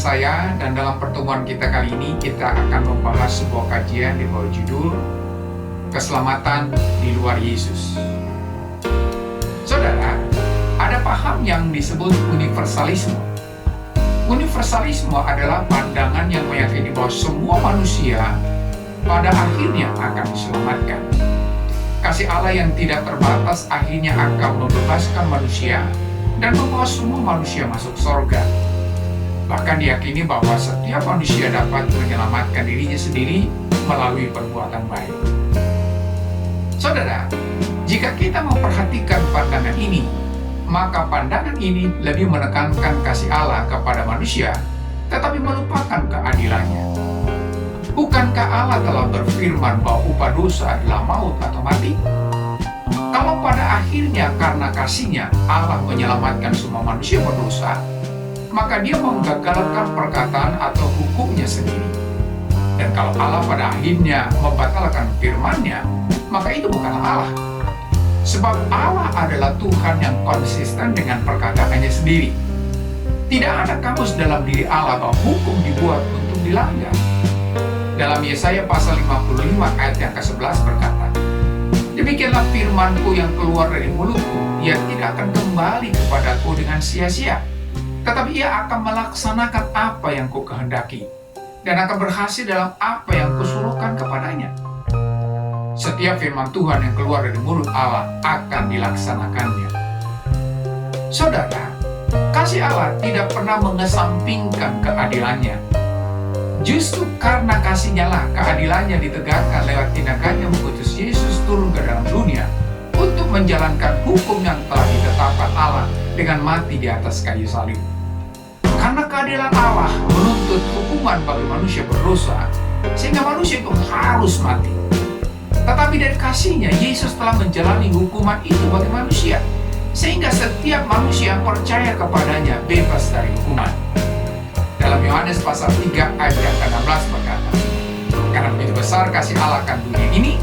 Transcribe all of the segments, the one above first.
saya, dan dalam pertemuan kita kali ini kita akan membahas sebuah kajian di bawah judul Keselamatan di luar Yesus. Saudara, ada paham yang disebut universalisme. Universalisme adalah pandangan yang meyakini bahwa semua manusia pada akhirnya akan diselamatkan. Kasih Allah yang tidak terbatas akhirnya akan membebaskan manusia dan membawa semua manusia masuk surga. Bahkan diyakini bahwa setiap manusia dapat menyelamatkan dirinya sendiri melalui perbuatan baik. Saudara, jika kita memperhatikan pandangan ini, maka pandangan ini lebih menekankan kasih Allah kepada manusia, tetapi melupakan keadilannya. Bukankah Allah telah berfirman bahwa upah dosa adalah maut atau mati? Kalau pada akhirnya karena kasih-Nya Allah menyelamatkan semua manusia berdosa, maka Dia menggagalkan perkataan atau hukum-Nya sendiri. Dan kalau Allah pada akhirnya membatalkan firman-Nya, maka itu bukanlah Allah. Sebab Allah adalah Tuhan yang konsisten dengan perkataannya sendiri. Tidak ada kamus dalam diri Allah bahwa hukum dibuat untuk dilanggar. Dalam Yesaya pasal 55 ayat yang ke-11 berkata, "Demikianlah firman-Ku yang keluar dari mulut-Ku, ia tidak akan kembali kepadaku dengan sia-sia, tetapi ia akan melaksanakan apa yang Ku kehendaki, dan akan berhasil dalam apa yang Kusuruhkan kepadanya." Setiap firman Tuhan yang keluar dari mulut Allah akan dilaksanakannya. Saudara, kasih Allah tidak pernah mengesampingkan keadilannya. Justru karena kasih-Nya lah keadilannya ditegakkan lewat tindakannya mengutus Yesus turun ke dalam dunia untuk menjalankan hukum yang telah ditetapkan Allah dengan mati di atas kayu salib. Karena keadilan Allah menuntut hukuman bagi manusia berdosa, sehingga manusia itu harus mati. Tetapi dari kasih-Nya, Yesus telah menjalani hukuman itu bagi manusia, sehingga setiap manusia yang percaya kepadanya bebas dari hukuman. Dalam Yohanes pasal 3 ayat yang ke-16 berkata, "Karena begitu besar kasih Allah akan dunia ini,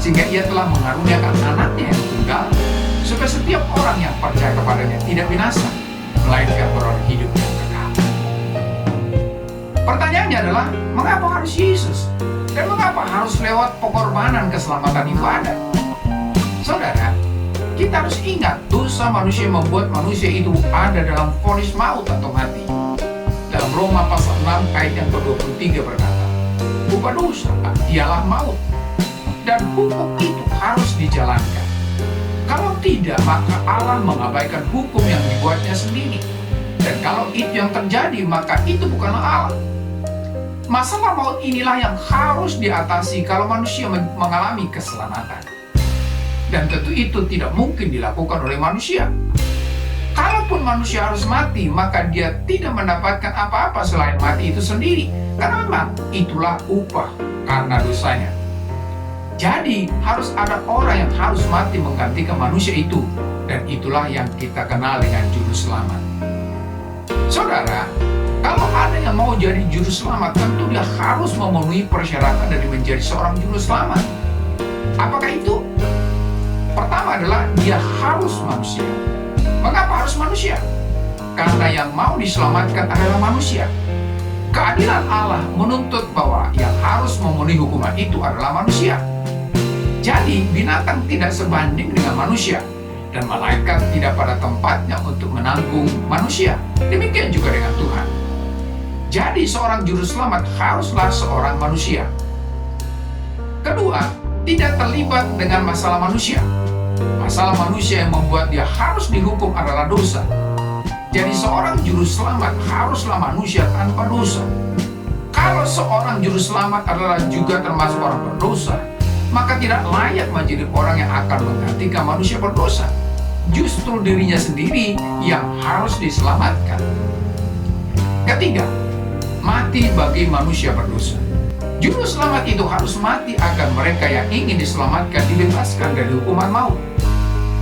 sehingga Ia telah mengaruniakan anaknya yang tunggal, supaya setiap orang yang percaya kepadanya tidak binasa, melainkan beroleh hidup yang kekal." Pertanyaannya adalah, mengapa harus Yesus? Dan mengapa harus lewat pengorbanan keselamatan itu ada? Saudara, kita harus ingat dosa manusia membuat manusia itu ada dalam vonis maut atau mati. Dalam Roma pasal 6 ayat yang ke-23 berkata, "Upah dosa ialah maut, dan hukum itu harus dijalankan. Kalau tidak, maka Allah mengabaikan hukum yang dibuatnya sendiri. Dan kalau itu yang terjadi, maka itu bukanlah Allah." Masalah maut inilah yang harus diatasi kalau manusia mengalami keselamatan. Dan tentu itu tidak mungkin dilakukan oleh manusia. Kalaupun manusia harus mati, maka dia tidak mendapatkan apa-apa selain mati itu sendiri. Karena memang itulah upah karena dosanya. Jadi harus ada orang yang harus mati menggantikan manusia itu. Dan itulah yang kita kenal dengan juru selamat. Saudara, kalau ada yang mau jadi juru selamat, tentu dia harus memenuhi persyaratan dari menjadi seorang juru selamat. Apakah itu? Pertama adalah dia harus manusia. Mengapa harus manusia? Karena yang mau diselamatkan adalah manusia. Keadilan Allah menuntut bahwa yang harus memenuhi hukuman itu adalah manusia. Jadi binatang tidak sebanding dengan manusia, dan malaikat tidak pada tempatnya untuk menanggung manusia. Demikian juga dengan Tuhan. Jadi seorang juru selamat haruslah seorang manusia. Kedua, tidak terlibat dengan masalah manusia. Masalah manusia yang membuat dia harus dihukum adalah dosa. Jadi seorang juru selamat haruslah manusia tanpa dosa. Kalau seorang juru selamat adalah juga termasuk orang berdosa, maka tidak layak menjadi orang yang akan menggantikan manusia berdosa. Justru dirinya sendiri yang harus diselamatkan. Ketiga, mati bagi manusia berdosa. Juru selamat itu harus mati agar mereka yang ingin diselamatkan dibebaskan dari hukuman maut.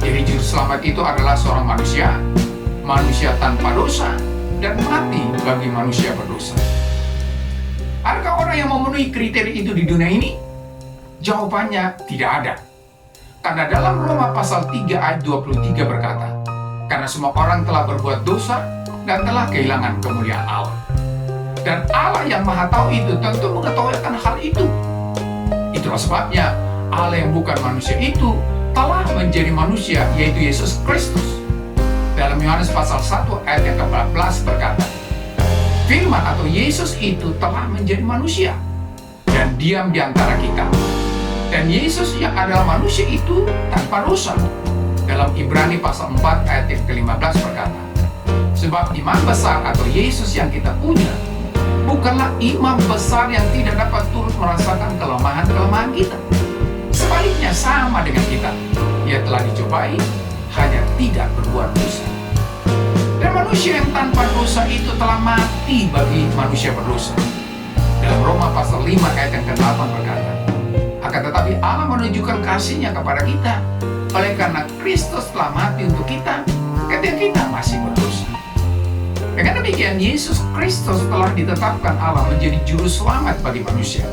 Jadi juru selamat itu adalah seorang manusia, manusia tanpa dosa, dan mati bagi manusia berdosa. Adakah orang yang memenuhi kriteria itu di dunia ini? Jawabannya tidak ada. Karena dalam Roma pasal 3 ayat 23 berkata, "Karena semua orang telah berbuat dosa dan telah kehilangan kemuliaan Allah." Dan Allah yang Maha Tahu itu tentu mengetahui akan hal itu. Itulah sebabnya Allah yang bukan manusia itu telah menjadi manusia, yaitu Yesus Kristus. Dalam Yohanes pasal 1 ayat yang ke-14 berkata, Firman atau Yesus itu telah menjadi manusia dan diam di antara kita. Dan Yesus yang adalah manusia itu tanpa dosa. Dalam Ibrani pasal 4 ayat yang ke-15 berkata, sebab imam besar atau Yesus yang kita punya bukanlah imam besar yang tidak dapat turut merasakan kelemahan-kelemahan kita. Sebaliknya sama dengan kita. Ia telah dicobai, hanya tidak berbuat dosa. Dan manusia yang tanpa dosa itu telah mati bagi manusia berdosa. Dalam Roma pasal 5 ayat yang ke-8 berkata, akan tetapi Allah menunjukkan kasih-Nya kepada kita oleh karena Kristus telah mati untuk kita ketika kita masih berdosa. Dengan demikian, Yesus Kristus telah ditetapkan Allah menjadi juru selamat bagi manusia.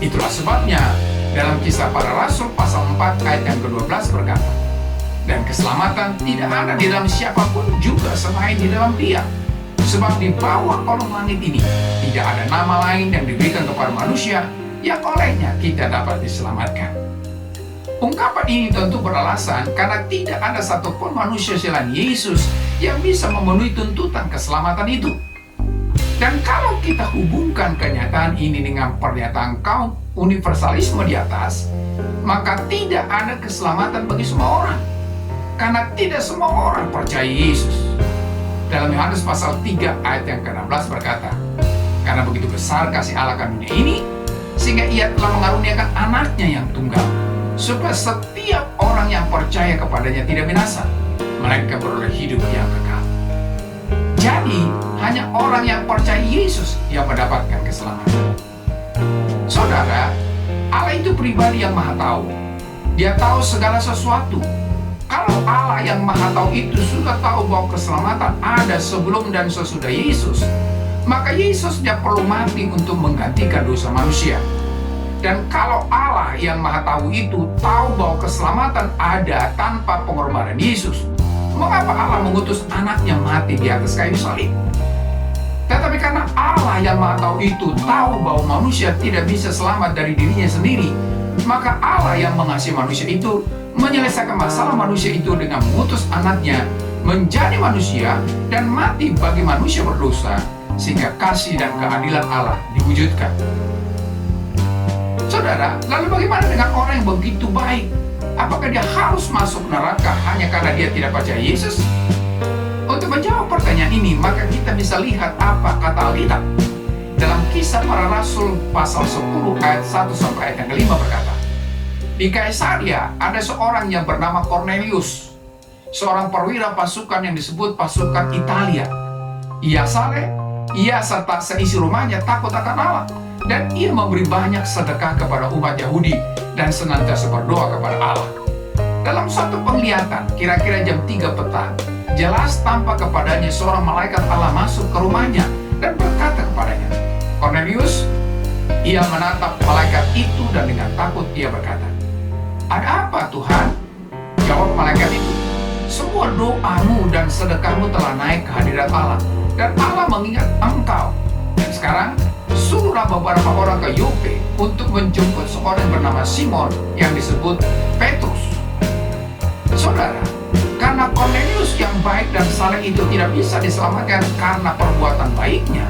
Itulah sebabnya dalam Kisah Para Rasul pasal 4 ayat yang ke-12 berkata, dan keselamatan tidak ada di dalam siapapun juga selain di dalam Dia. Sebab di bawah kolong langit ini tidak ada nama lain yang diberikan kepada manusia yang olehnya kita dapat diselamatkan. Ungkapan ini tentu beralasan karena tidak ada satupun manusia selain Yesus yang bisa memenuhi tuntutan keselamatan itu. Dan kalau kita hubungkan kenyataan ini dengan pernyataan kaum universalisme di atas, maka tidak ada keselamatan bagi semua orang. Karena tidak semua orang percaya Yesus. Dalam Yohanes pasal 3 ayat yang ke-16 berkata, karena begitu besar kasih Allah akan dunia ini, sehingga Ia telah mengaruniakan anaknya yang tunggal, supaya setiap orang yang percaya kepadanya tidak binasa, melainkan beroleh hidup yang kekal. Jadi, hanya orang yang percaya Yesus yang mendapatkan keselamatan. Saudara, Allah itu pribadi yang Maha Tahu. Dia tahu segala sesuatu. Kalau Allah yang Maha Tahu itu sudah tahu bahwa keselamatan ada sebelum dan sesudah Yesus, maka Yesus tidak perlu mati untuk menggantikan dosa manusia. Dan kalau Allah yang Maha Tahu itu tahu bahwa keselamatan ada tanpa pengorbanan Yesus, mengapa Allah mengutus anaknya mati di atas kayu salib? Tetapi karena Allah yang Maha Tahu itu tahu bahwa manusia tidak bisa selamat dari dirinya sendiri, maka Allah yang mengasihi manusia itu menyelesaikan masalah manusia itu dengan mengutus anaknya menjadi manusia dan mati bagi manusia berdosa, sehingga kasih dan keadilan Allah diwujudkan. Saudara, lalu bagaimana dengan orang yang begitu baik? Apakah dia harus masuk neraka hanya karena dia tidak percaya Yesus? Untuk menjawab pertanyaan ini, maka kita bisa lihat apa kata Alkitab. Dalam Kisah Para Rasul pasal 10 ayat 1 sampai ayat yang ke-5 berkata, di Kaisaria ada seorang yang bernama Cornelius, seorang perwira pasukan yang disebut pasukan Italia. Ia saleh, ia serta seisi rumahnya takut akan Allah, dan ia memberi banyak sedekah kepada umat Yahudi dan senantiasa berdoa kepada Allah. Dalam suatu penglihatan, kira-kira jam 3 petang, jelas tampak kepadanya seorang malaikat Allah masuk ke rumahnya dan berkata kepadanya, Cornelius. Ia menatap malaikat itu dan dengan takut ia berkata, ada apa Tuhan? Jawab malaikat itu, semua doamu dan sedekahmu telah naik ke hadirat Allah, dan Allah mengingat engkau. Dan sekarang, suruhlah beberapa orang ke Yope untuk menjemput seorang yang bernama Simon yang disebut Petrus. Saudara, karena Cornelius yang baik dan saleh itu tidak bisa diselamatkan karena perbuatan baiknya,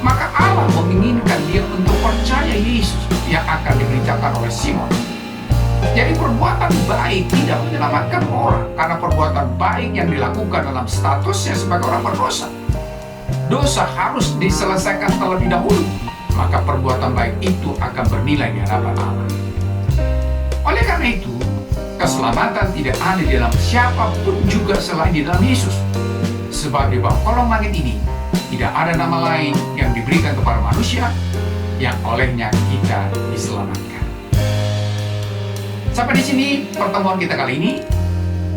maka Allah menginginkan dia untuk percaya Yesus yang akan diberitakan oleh Simon. Jadi perbuatan baik tidak menyelamatkan orang karena perbuatan baik yang dilakukan dalam statusnya sebagai orang berdosa. Dosa harus diselesaikan terlebih dahulu, maka perbuatan baik itu akan bernilai di hadapan Allah. Oleh karena itu, keselamatan tidak ada di dalam siapapun juga selain di dalam Yesus. Sebab di bawah kolong langit ini tidak ada nama lain yang diberikan kepada manusia yang olehnya kita diselamatkan. Sampai di sini pertemuan kita kali ini,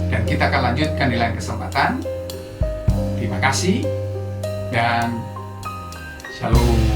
dan kita akan lanjutkan di lain kesempatan. Terima kasih dan shalom.